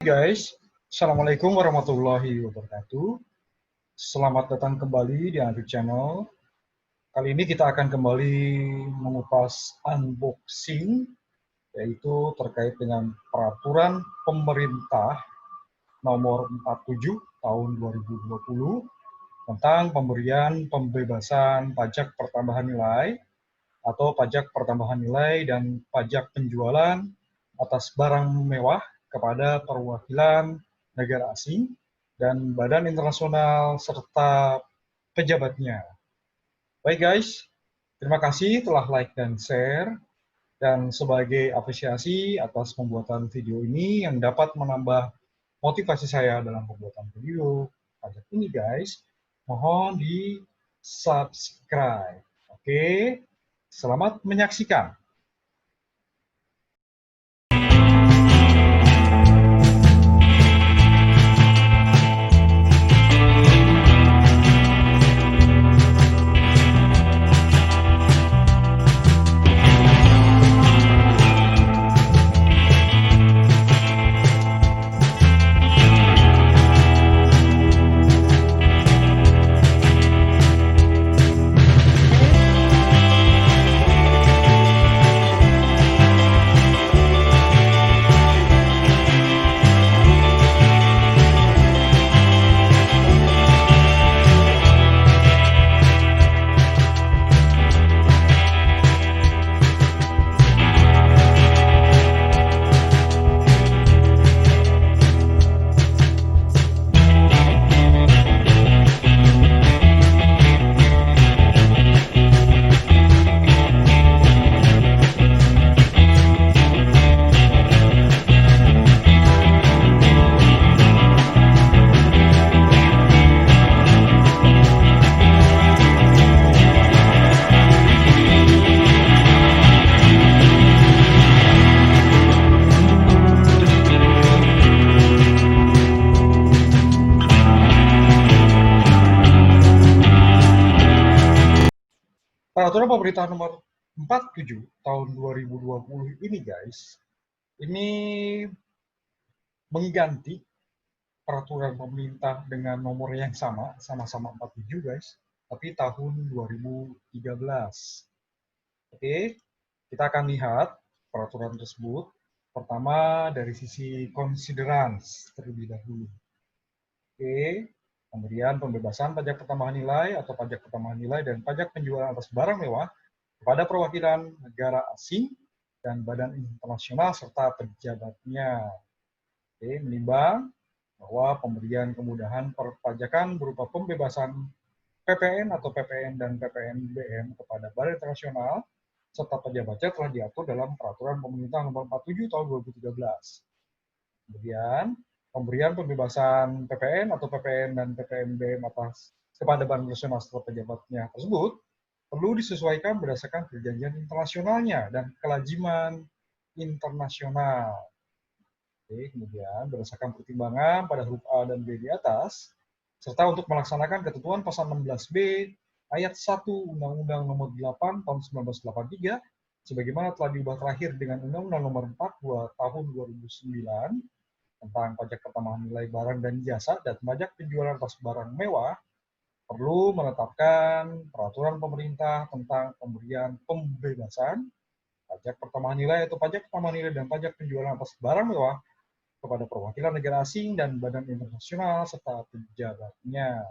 Guys, Assalamualaikum warahmatullahi wabarakatuh. Selamat datang kembali di Android Channel. Kali ini kita akan kembali mengupas unboxing, yaitu terkait dengan peraturan pemerintah nomor 47 tahun 2020 tentang pemberian pembebasan pajak pertambahan nilai atau pajak pertambahan nilai dan pajak penjualan atas barang mewah kepada perwakilan negara asing dan badan internasional serta pejabatnya. Baik guys, terima kasih telah like dan share, dan sebagai apresiasi atas pembuatan video ini yang dapat menambah motivasi saya dalam pembuatan video pajak ini guys, mohon di subscribe. Oke, selamat menyaksikan. Peraturan pemerintah nomor 47 tahun 2020 ini guys, ini mengganti peraturan pemerintah dengan nomor yang sama-sama 47 guys, tapi tahun 2013. Oke, kita akan lihat peraturan tersebut. Pertama dari sisi considerance terlebih dahulu. Oke, pemberian pembebasan pajak pertambahan nilai atau pajak pertambahan nilai dan pajak penjualan atas barang mewah kepada perwakilan negara asing dan badan internasional serta pejabatnya. Oke, menimbang bahwa pemberian kemudahan perpajakan berupa pembebasan PPN atau PPN dan PPNBM kepada badan internasional serta pejabatnya telah diatur dalam peraturan pemerintah nomor 47 tahun 2013. Kemudian, pemberian pembebasan PPN atau PPN dan PPNBM atas kepada badan internasional serta pejabatnya tersebut perlu disesuaikan berdasarkan perjanjian internasionalnya dan kelaziman internasional. Oke, kemudian berdasarkan pertimbangan pada huruf A dan B di atas, serta untuk melaksanakan ketentuan pasal 16B ayat 1 Undang-Undang Nomor 8 Tahun 1983, sebagaimana telah diubah terakhir dengan Undang-Undang Nomor 42 Tahun 2009 tentang pajak pertambahan nilai barang dan jasa dan pajak penjualan atas barang mewah, perlu menetapkan peraturan pemerintah tentang pemberian pembebasan pajak pertambahan nilai atau pajak pertambahan nilai dan pajak penjualan atas barang mewah kepada perwakilan negara asing dan badan internasional serta pejabatnya.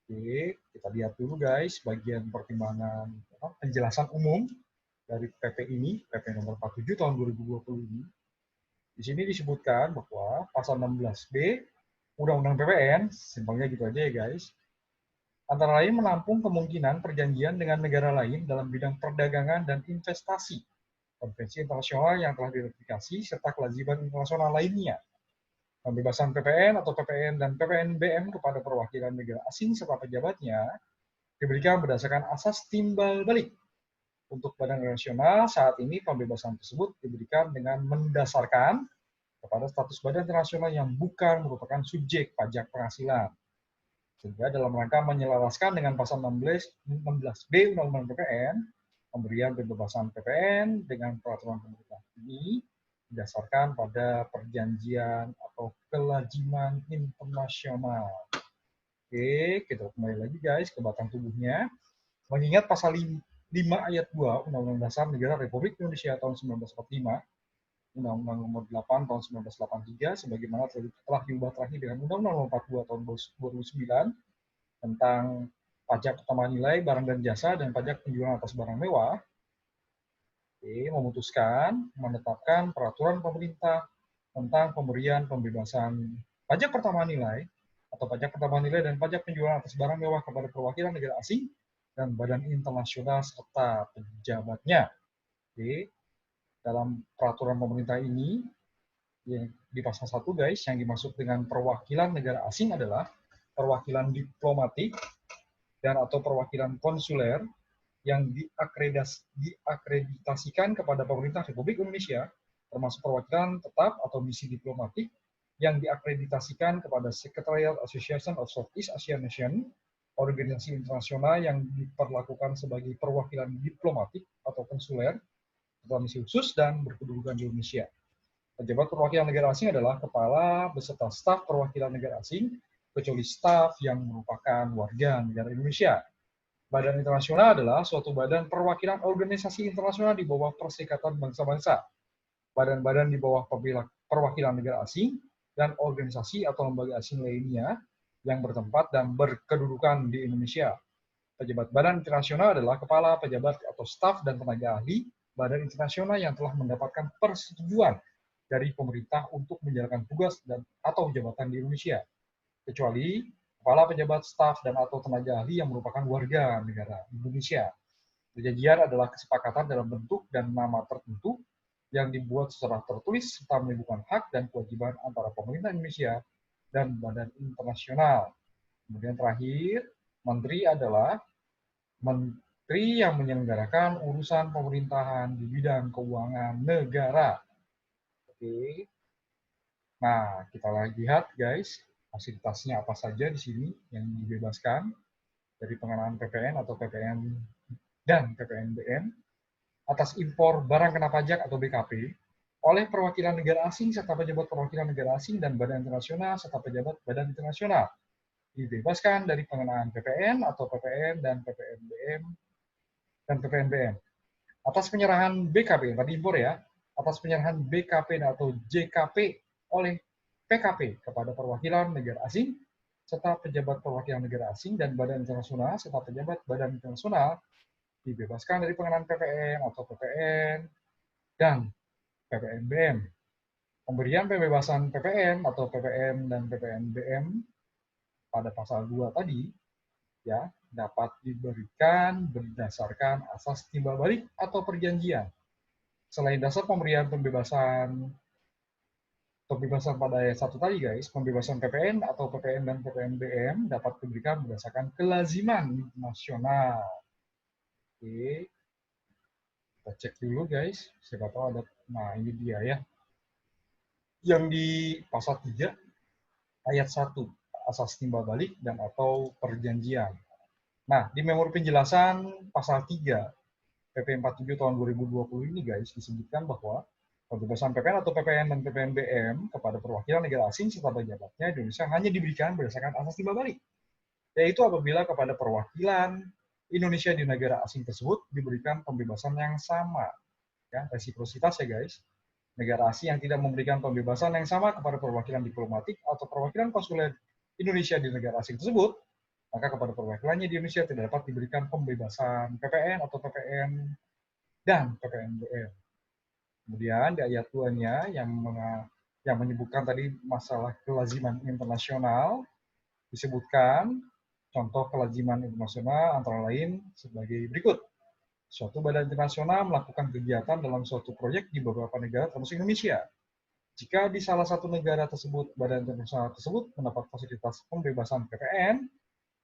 Oke, kita lihat dulu guys bagian pertimbangan penjelasan umum dari PP ini, PP nomor 47 tahun 2020 ini. Di sini disebutkan bahwa pasal 16B Undang-Undang PPN, simpelnya gitu aja ya guys, antara lain menampung kemungkinan perjanjian dengan negara lain dalam bidang perdagangan dan investasi, konvensi internasional yang telah diratifikasi, serta kewajiban internasional lainnya. Pembebasan PPN atau PPN dan PPNBM kepada perwakilan negara asing serta pejabatnya diberikan berdasarkan asas timbal balik. Untuk badan nasional, saat ini pembebasan tersebut diberikan dengan mendasarkan kepada status badan internasional yang bukan merupakan subjek pajak penghasilan. Sehingga dalam rangka menyelaraskan dengan pasal 16B Undang-Undang PPN, pemberian pembebasan PPN dengan peraturan pemerintah ini didasarkan pada perjanjian atau kelaziman internasional. Oke, kita kembali lagi guys ke batang tubuhnya. Mengingat pasal 5 ayat 2 Undang-Undang Dasar Negara Republik Indonesia tahun 1945, Undang-Undang Nomor 8 tahun 1983, sebagaimana telah diubah terakhir dengan Undang-Undang Nomor 42 tahun 2009 tentang pajak pertambahan nilai barang dan jasa dan pajak penjualan atas barang mewah, memutuskan menetapkan peraturan pemerintah tentang pemberian pembebasan pajak pertambahan nilai atau pajak pertambahan nilai dan pajak penjualan atas barang mewah kepada perwakilan negara asing dan badan internasional serta pejabatnya. Oke. Dalam peraturan pemerintah ini, di pasal 1 guys, yang dimaksud dengan perwakilan negara asing adalah perwakilan diplomatik dan atau perwakilan konsuler yang diakreditasikan kepada pemerintah Republik Indonesia, termasuk perwakilan tetap atau misi diplomatik yang diakreditasikan kepada Secretariat Association of Southeast Asian Nations, organisasi internasional yang diperlakukan sebagai perwakilan diplomatik atau konsuler atau misi khusus dan berkedudukan di Indonesia. Pejabat perwakilan negara asing adalah kepala beserta staf perwakilan negara asing, kecuali staf yang merupakan warga negara Indonesia. Badan internasional adalah suatu badan perwakilan organisasi internasional di bawah Perserikatan Bangsa-Bangsa, badan-badan di bawah perwakilan negara asing, dan organisasi atau lembaga asing lainnya yang bertempat dan berkedudukan di Indonesia. Pejabat badan internasional adalah kepala, pejabat, atau staf dan tenaga ahli badan internasional yang telah mendapatkan persetujuan dari pemerintah untuk menjalankan tugas dan atau jabatan di Indonesia, kecuali kepala, pejabat, staf, dan atau tenaga ahli yang merupakan warga negara Indonesia. Perjanjian adalah kesepakatan dalam bentuk dan nama tertentu yang dibuat secara tertulis serta menyebutkan hak dan kewajiban antara pemerintah Indonesia dan badan internasional. Kemudian terakhir, menteri adalah menteri yang menyelenggarakan urusan pemerintahan di bidang keuangan negara. Oke. Nah, kita lihat guys, fasilitasnya apa saja di sini yang dibebaskan dari pengenaan PPN atau PPN dan PPNBM atas impor barang kena pajak atau BKP oleh perwakilan negara asing serta pejabat perwakilan negara asing dan badan internasional serta pejabat badan internasional. Dibebaskan dari pengenaan PPN atau PPN dan PPNBM. Atas penyerahan BKP, tadi impor ya, atas penyerahan BKP atau JKP oleh PKP kepada perwakilan negara asing serta pejabat perwakilan negara asing dan badan internasional serta pejabat badan internasional dibebaskan dari pengenaan PPN atau PPN dan PPNBM. Pemberian pembebasan PPN atau PPN dan PPNBM pada pasal 2 tadi ya dapat diberikan berdasarkan asas timbal balik atau perjanjian. Selain dasar pemberian pembebasan pada ayat 1 tadi guys, pembebasan PPN atau PPN dan PPNBM dapat diberikan berdasarkan kelaziman internasional. Oke. Kita cek dulu guys, siapa tahu ada. Nah, ini dia ya. Yang di pasal 3 ayat 1, asas timbal balik dan atau perjanjian. Nah, di memori penjelasan pasal 3 PP 47 tahun 2020 ini guys disebutkan bahwa pembebasan PPN atau PPN dan PPNBM kepada perwakilan negara asing serta pejabatnya Indonesia hanya diberikan berdasarkan asas timbal balik, yaitu apabila kepada perwakilan Indonesia di negara asing tersebut diberikan pembebasan yang sama. Ya, resiprositas ya guys. Negara asing yang tidak memberikan pembebasan yang sama kepada perwakilan diplomatik atau perwakilan konsuler Indonesia di negara asing tersebut, maka kepada perwakilannya di Indonesia tidak dapat diberikan pembebasan PPN atau PPN dan PPNBM. Kemudian di ayat 2-nya yang menyebutkan tadi masalah kelaziman internasional, disebutkan contoh kelaziman internasional antara lain sebagai berikut. Suatu badan internasional melakukan kegiatan dalam suatu proyek di beberapa negara termasuk Indonesia. Jika di salah satu negara tersebut, badan internasional tersebut mendapat fasilitas pembebasan PPN,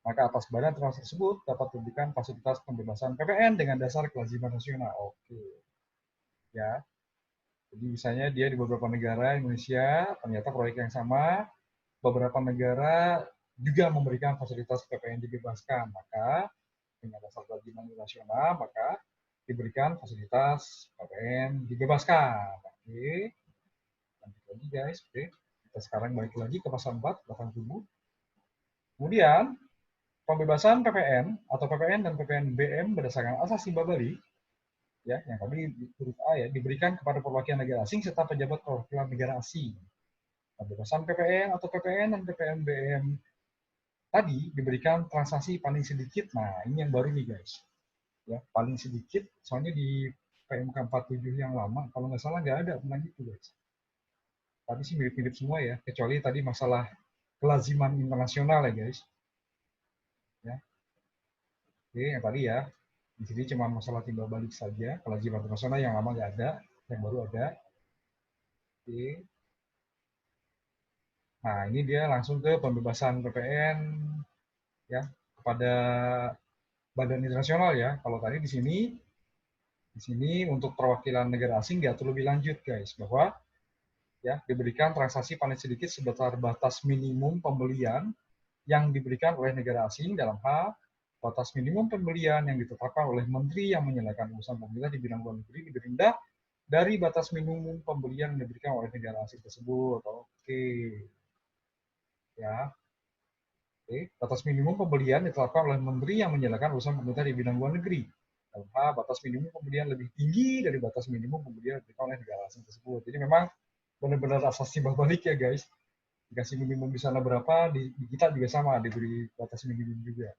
maka atas badan internasional tersebut dapat diberikan fasilitas pembebasan PPN dengan dasar kelaziman nasional. Oke. Ya. Jadi misalnya dia di beberapa negara Indonesia, ternyata proyek yang sama, beberapa negara juga memberikan fasilitas PPN dibebaskan, maka dengan dasar kelaziman nasional, maka diberikan fasilitas PPN dibebaskan. Oke. Lagi guys, oke. Kita sekarang balik lagi ke pasal 4, belakang tubuh. Kemudian, pembebasan PPN atau PPN dan PPNBM berdasarkan asas timba balik, ya, yang tadi huruf A ya, diberikan kepada perwakilan negara asing serta pejabat perwakilan negara asing. Pembebasan PPN atau PPN dan PPNBM tadi diberikan transaksi paling sedikit. Nah, ini yang baru nih guys. Ya, paling sedikit, soalnya di PMK 47 yang lama, kalau nggak salah nggak ada tentang itu guys. Tadi sih mirip-mirip semua ya, kecuali tadi masalah kelaziman internasional ya guys. Ya, oke, yang tadi ya, di sini cuma masalah timbal balik saja, kelaziman internasional yang lama nggak ada, yang baru ada. Oke. Nah, ini dia langsung ke pembebasan PPN ya kepada badan internasional ya. Kalau tadi di sini untuk perwakilan negara asing diatur lebih lanjut guys, bahwa ya diberikan transaksi paling sedikit sebesar batas minimum pembelian yang diberikan oleh negara asing dalam hal batas minimum pembelian yang ditetapkan oleh menteri yang menyelesaikan urusan pemerintah di bidang luar negeri lebih rendah dari batas minimum pembelian yang diberikan oleh negara asing tersebut. Oke, ya. Oke. Batas minimum pembelian ditetapkan oleh menteri yang menyelesaikan urusan pemerintah di bidang luar negeri. Dalam hal batas minimum pembelian lebih tinggi dari batas minimum pembelian yang diberikan oleh negara asing tersebut. Jadi memang benar-benar asas timbal balik ya guys. Dikasih minimum di sana berapa, di kita juga sama diberi batas minimum juga.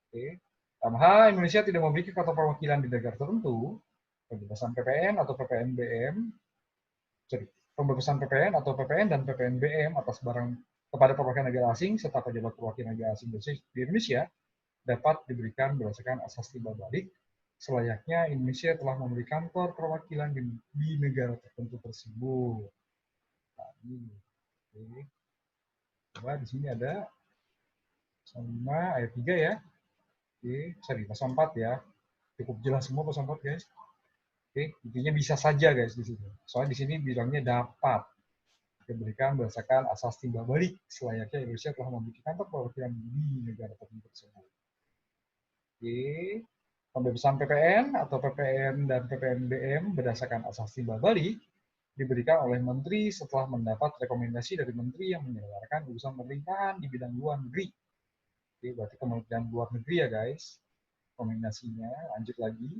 Oke. Dalam hal Indonesia tidak memiliki kota perwakilan di negara tertentu, pembebasan PPN atau PPNBM, sorry, pembebasan PPN atau PPN dan PPNBM atas barang kepada perwakilan negara asing serta pejabat perwakilan negara asing di Indonesia dapat diberikan berdasarkan asas timbal balik selayaknya Indonesia telah memberi kantor perwakilan di negara tertentu tersebut. Nah, ini. Oke. Coba di sini ada pasal 5 ayat 3 ya. Oke, sorry, pasal 4 ya. Cukup jelas semua pasal 4 guys. Oke, intinya bisa saja guys di sini. Soalnya di sini bilangnya dapat diberikan berdasarkan asas timbal balik selayaknya Indonesia telah memiliki kantor perwakilan di negara tertentu tersebut. Oke, pembebasan PPN atau PPN dan PPNBM berdasarkan asas timbal balik diberikan oleh menteri setelah mendapat rekomendasi dari menteri yang menyelenggarakan urusan pemerintahan di bidang luar negeri. Oke, berarti Kementerian Luar Negeri ya guys. Rekomendasinya, lanjut lagi.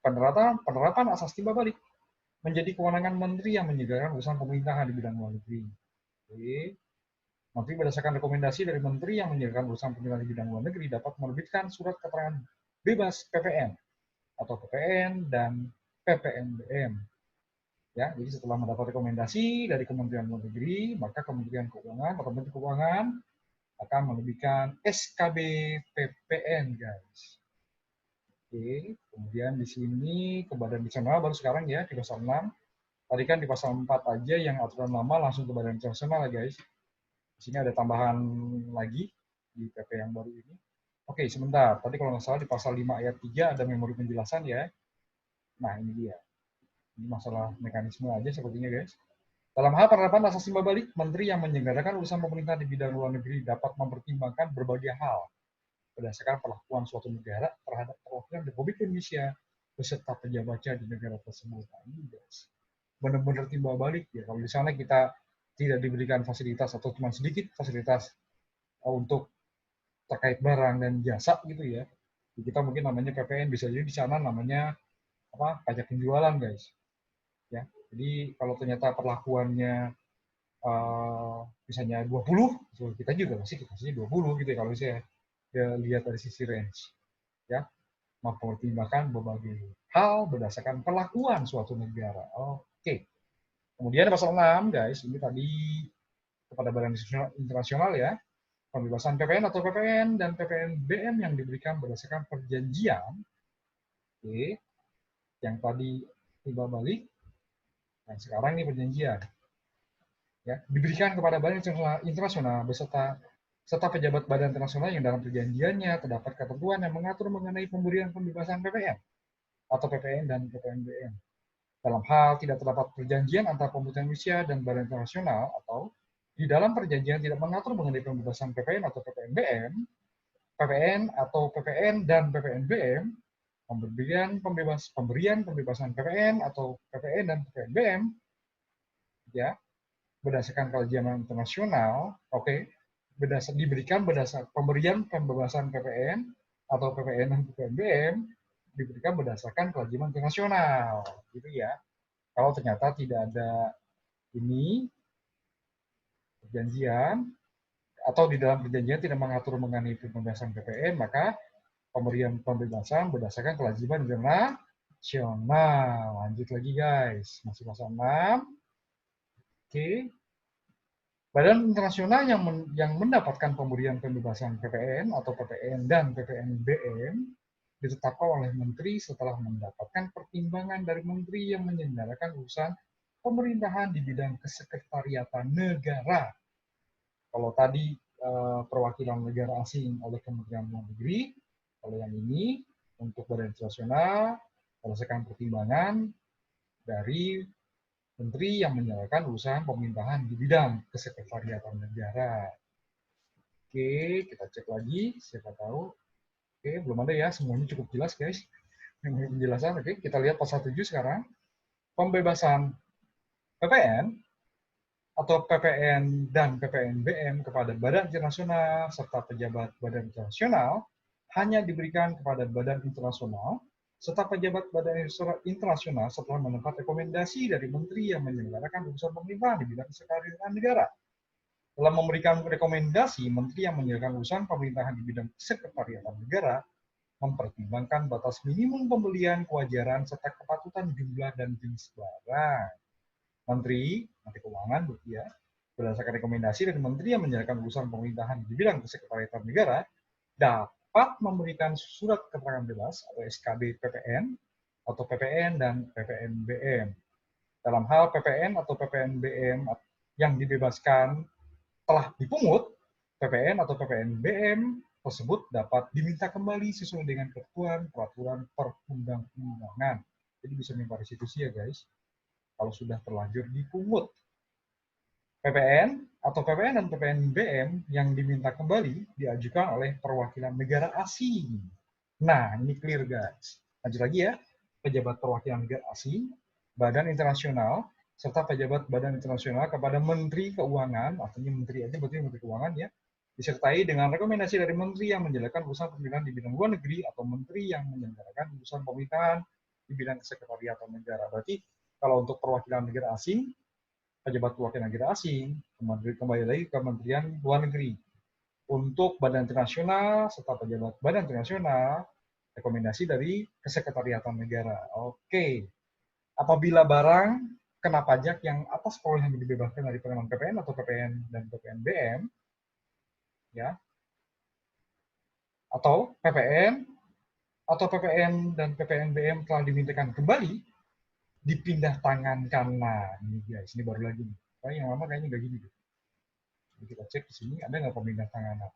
Penerapan asas timbal balik menjadi kewenangan menteri yang menyelenggarkan urusan pemerintahan di bidang luar negeri. Oke. Menteri berdasarkan rekomendasi dari menteri yang menyelenggarkan urusan pemerintahan di bidang luar negeri dapat menerbitkan surat keterangan bebas PPN atau PPN dan PPNBM. Ya, jadi setelah mendapat rekomendasi dari Kementerian Luar Negeri, maka Kementerian Keuangan atau Menteri Keuangan akan menerbitkan SKB PPN, guys. Oke, kemudian di sini ke Badan Nasional baru sekarang ya di pasal 6. Tadi kan di pasal 4 aja yang aturan lama langsung ke Badan Nasional ya guys. Di sini ada tambahan lagi di PP yang baru ini. Oke, sebentar. Tadi kalau nggak salah di pasal 5 ayat 3 ada memori penjelasan ya. Nah, ini dia. Ini masalah mekanisme aja sepertinya guys. Dalam hal penerapan asas timbal balik, menteri yang menyelenggarakan urusan pemerintah di bidang luar negeri dapat mempertimbangkan berbagai hal berdasarkan perlakuan suatu negara terhadap perwakilan Republik Indonesia beserta pejabatnya di negara tersebut. Nah, ini guys, benar-benar timbal balik ya. Kalau di sana kita tidak diberikan fasilitas atau cuma sedikit fasilitas untuk terkait barang dan jasa gitu ya. Kita mungkin namanya PPN, bisa jadi di sana namanya apa? Pajak penjualan guys. Ya. Jadi kalau ternyata perlakuannya misalnya 20, kita juga masih kasihnya 20 gitu ya kalau saya lihat dari sisi range. Ya, mempertimbangkan berbagai hal berdasarkan perlakuan suatu negara. Oke. Kemudian pasal 6, guys, ini tadi kepada Badan Internasional ya, pembebasan PPN atau PPN dan PPNBM yang diberikan berdasarkan perjanjian, oke, yang tadi timbal balik, dan sekarang ini perjanjian, ya, diberikan kepada Badan Internasional serta pejabat badan internasional yang dalam perjanjiannya terdapat ketentuan yang mengatur mengenai pemberian pembebasan PPN atau PPN dan PPNBM. Dalam hal tidak terdapat perjanjian antara pemerintah Indonesia dan badan internasional atau di dalam perjanjian tidak mengatur mengenai pembebasan PPN atau PPNBM, PPN atau PPN dan PPNBM, pemberian pembebasan PPN atau PPN dan PPNBM, ya, berdasarkan kajian internasional, oke, diberikan berdasar pemberian pembebasan PPN atau PPN dan PPNBM diberikan berdasarkan kajian internasional, gitu ya. Kalau ternyata tidak ada ini perjanjian atau di dalam perjanjian tidak mengatur mengenai pembebasan PPN, maka pemberian pembebasan berdasarkan kewajiban internasional. Lanjut lagi guys, masih pasal 6. Oke. Badan internasional yang mendapatkan pemberian pembebasan PPN atau PPN dan PPNBM ditetapkan oleh Menteri setelah mendapatkan pertimbangan dari Menteri yang menyelenggarakan urusan pemerintahan di bidang kesekretariatan negara. Kalau tadi perwakilan negara asing oleh Kementerian Luar Negeri, kalau yang ini untuk badan internasional berdasarkan pertimbangan dari Menteri yang menjalankan urusan pemerintahan di bidang kesekretariatan negara. Oke, kita cek lagi, siapa tahu. Oke, belum ada ya, semuanya cukup jelas guys. Penjelasan, oke, kita lihat pasal 7 sekarang. Pembebasan PPN atau PPN dan PPNBM kepada badan internasional serta pejabat badan internasional hanya diberikan kepada badan internasional serta pejabat badan internasional setelah mendapat rekomendasi dari menteri yang menyelenggarakan urusan pemerintahan di bidang kesekretariatan negara. Dalam memberikan rekomendasi, menteri yang menyelenggarakan urusan pemerintahan di bidang kesekretariatan negara mempertimbangkan batas minimum pembelian, kewajaran, serta kepatutan jumlah dan jenis barang. Menteri Keuangan ya, berdasarkan rekomendasi dari menteri yang menjalankan urusan pemerintahan di bidang kesekretariatan negara dapat memberikan surat keterangan bebas atau SKB PPN atau PPN dan PPNBM. Dalam hal PPN atau PPNBM yang dibebaskan telah dipungut, PPN atau PPNBM tersebut dapat diminta kembali sesuai dengan ketentuan peraturan perundang-undangan. Jadi bisa minta restitusi ya guys, kalau sudah terlanjur dipungut. PPN atau PPN dan PPNBM yang diminta kembali diajukan oleh perwakilan negara asing. Nah, ini clear guys. Lanjut lagi ya, pejabat perwakilan negara asing, badan internasional, serta pejabat badan internasional kepada Menteri Keuangan, artinya Menteri aja berarti Menteri Keuangan ya, disertai dengan rekomendasi dari Menteri yang menjalankan urusan pemerintahan di bidang luar negeri atau Menteri yang menyelenggarakan urusan pemerintahan di bidang sekretariatan negara. Berarti kalau untuk perwakilan negara asing, pejabat perwakilan negara asing, kembali lagi ke Kementerian Luar Negeri. Untuk badan internasional serta pejabat badan internasional, rekomendasi dari Kesekretariatan Negara. Oke. Apabila barang kena pajak yang atas perolehan yang dibebaskan dari pengenaan PPN atau PPN dan PPNBM, ya, atau PPN atau PPN dan PPNBM telah dimintakan kembali, dipindah tangankan. Nah, ini guys, ini baru lagi nih. Yang lama kayaknya nggak gini deh. Jadi kita cek di sini, ada nggak pemindah tanganan?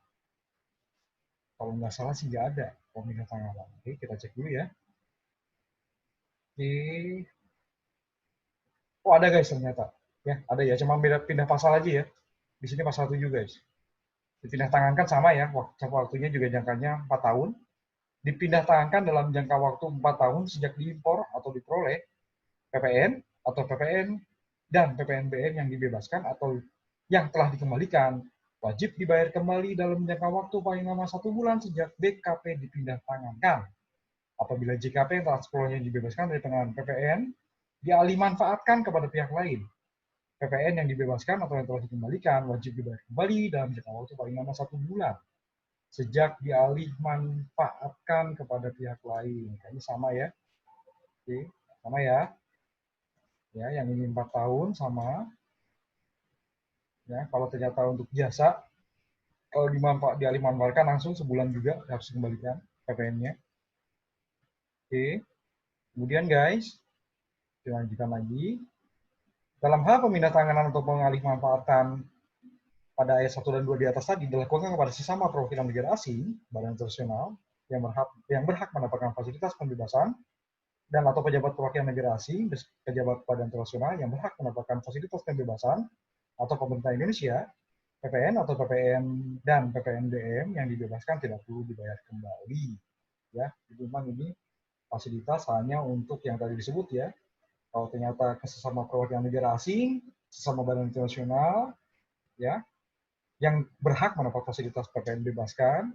Kalau nggak salah sih nggak ada pemindah tanganan. Oke, kita cek dulu ya. Oke. Oh, ada guys ternyata. Ya, ada ya. Cuma beda pindah pasal aja ya. Di sini pasal 7 guys. Dipindah tangankan sama ya. Waktunya juga jangkanya 4 tahun. Dipindah tangankan dalam jangka waktu 4 tahun sejak diimpor atau diperoleh PPN atau PPN dan PPNBM yang dibebaskan atau yang telah dikembalikan wajib dibayar kembali dalam jangka waktu paling lama 1 bulan sejak BKP dipindah tangankan. Apabila JKP yang telah sepenuhnya dibebaskan dari pengenalan PPN dialih manfaatkan kepada pihak lain, PPN yang dibebaskan atau yang telah dikembalikan wajib dibayar kembali dalam jangka waktu paling lama 1 bulan sejak dialih manfaatkan kepada pihak lain. Ini sama ya. Oke, sama ya. Ya, yang ini 4 tahun sama. Ya, kalau ternyata untuk jasa, kalau dialih manfaatkan langsung sebulan juga harus dikembalikan PPN-nya. Oke. Kemudian guys, dilanjutkan lagi. Dalam hal pemindah tanganan atau pengalih manfaatan pada ayat 1 dan 2 di atas tadi dilakukan kepada sesama perwakilan negara asing, badan internasional, yang berhak mendapatkan fasilitas pembebasan, dan atau pejabat perwakilan negara asing, pejabat badan internasional yang berhak mendapatkan fasilitas pembebasan, atau pemerintah Indonesia, PPN atau PPN dan PPNBM yang dibebaskan tidak perlu dibayar kembali. Ya, memang ini fasilitas hanya untuk yang tadi disebut ya. Kalau ternyata sesama perwakilan negara asing, sesama badan internasional, ya, yang berhak mendapat fasilitas PPN bebaskan,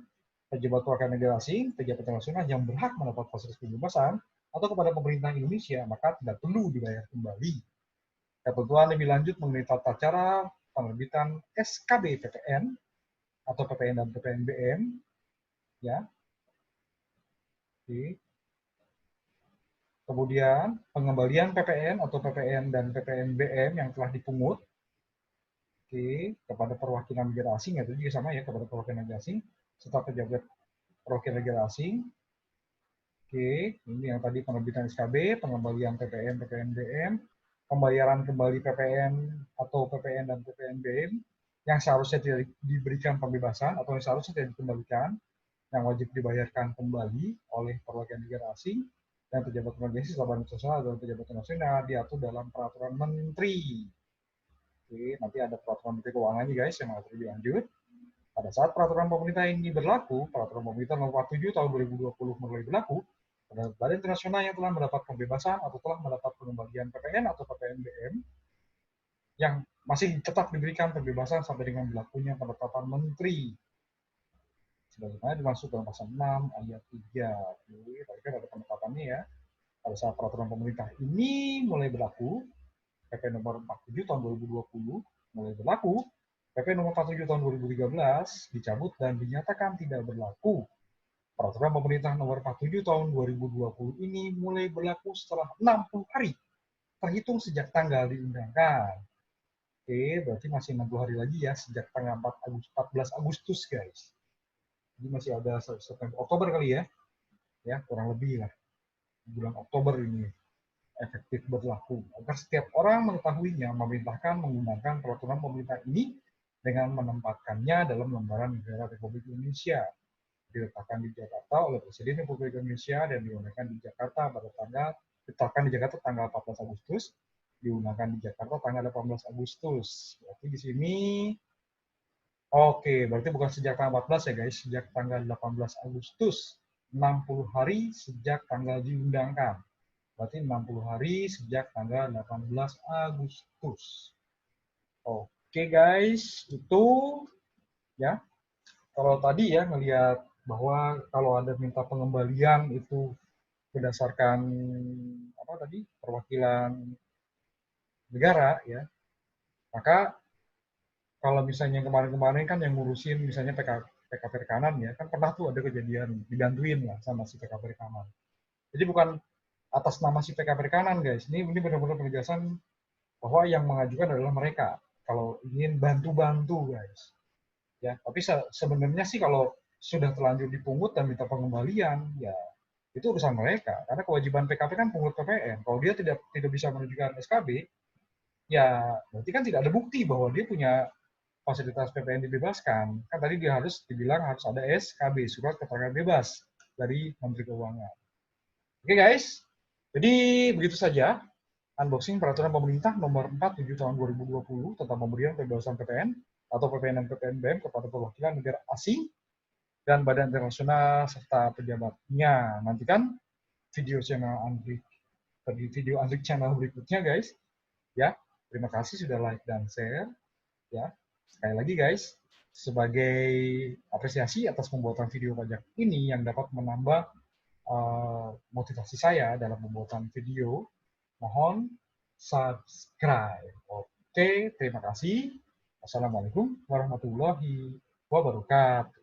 pejabat perwakilan negara asing, pejabat internasional yang berhak mendapat fasilitas pembebasan, atau kepada pemerintah Indonesia, maka tidak perlu dibayar kembali. Ketentuan lebih lanjut mengenai tata cara penerbitan SKB PPN atau PPN dan PPNBM, ya. Oke. Kemudian pengembalian PPN atau PPN dan PPNBM yang telah dipungut, oke, kepada perwakilan negara asing, itu juga sama ya, kepada perwakilan negara asing serta pejabat perwakilan negara asing. Oke, ini yang tadi penerbitan SKB, pengembalian PPN, PPNBM, pembayaran kembali PPN atau PPN dan PPNBM yang seharusnya tidak diberikan pembebasan atau yang seharusnya tidak dikembalikan, yang wajib dibayarkan kembali oleh perwakilan negara asing dan pejabat organisasi badan sosial dan pejabat nasional diatur dalam peraturan menteri. Oke, nanti ada peraturan menteri keuangan nih guys yang akan dilanjut. Pada saat peraturan pemerintah ini berlaku, peraturan pemerintah nomor 47 tahun 2020 mulai berlaku, pada badan internasional yang telah mendapat pembebasan atau telah mendapat pengembalian PPN atau PPNBM yang masih tetap diberikan pembebasan sampai dengan berlakunya penetapan menteri sebagaimana dimaksud dalam pasal 6 ayat 3. Jadi, tadi kan ada penetapannya ya. Pada saat peraturan pemerintah ini mulai berlaku, PP nomor 47 tahun 2020 mulai berlaku, PP nomor 47 tahun 2013 dicabut dan dinyatakan tidak berlaku. Peraturan pemerintah nomor 47 tahun 2020 ini mulai berlaku setelah 60 hari terhitung sejak tanggal diundangkan. Oke, berarti masih 60 hari lagi ya sejak tanggal 14 Agustus guys. Jadi masih ada September, Oktober kali ya kurang lebih lah bulan Oktober ini efektif berlaku. Agar setiap orang mengetahuinya, memerintahkan menggunakan peraturan pemerintah ini dengan menempatkannya dalam lembaran negara Republik Indonesia. Diletakkan di Jakarta oleh Presiden Republik Indonesia dan diundangkan di Jakarta pada ditetapkan di Jakarta tanggal 14 Agustus, diundangkan di Jakarta tanggal 18 Agustus. Berarti di sini oke, berarti bukan sejak tanggal 14 ya guys, sejak tanggal 18 Agustus. 60 hari sejak tanggal diundangkan. Berarti 60 hari sejak tanggal 18 Agustus. Oke guys, itu ya. Kalau tadi ya ngelihat bahwa kalau ada minta pengembalian itu berdasarkan apa tadi perwakilan negara ya, maka kalau misalnya kemarin-kemarin kan yang ngurusin misalnya PKP rekanan ya, kan pernah tuh ada kejadian dibantuin lah sama si PKP rekanan. Jadi bukan atas nama si PKP rekanan guys, ini benar-benar penegasan bahwa yang mengajukan adalah mereka. Kalau ingin bantu-bantu guys, ya. Tapi sebenarnya sih kalau sudah terlanjur dipungut dan minta pengembalian, ya itu urusan mereka. Karena kewajiban PKP kan pungut PPN. Kalau dia tidak bisa menunjukkan SKB, ya berarti kan tidak ada bukti bahwa dia punya fasilitas PPN dibebaskan. Kan tadi dia harus dibilang harus ada SKB, surat keterangan bebas dari Menteri Keuangan. Oke guys, jadi begitu saja unboxing peraturan pemerintah nomor 47 tahun 2020 tentang pemberian pembebasan PPN atau PPN dan PPNBM kepada perwakilan negara asing dan badan internasional serta pejabatnya. Nantikan video channel Andrik channel berikutnya guys. Ya, terima kasih sudah like dan share. Ya, sekali lagi guys, sebagai apresiasi atas pembuatan video pajak ini yang dapat menambah motivasi saya dalam pembuatan video, mohon subscribe. Oke, terima kasih. Wassalamualaikum warahmatullahi wabarakatuh.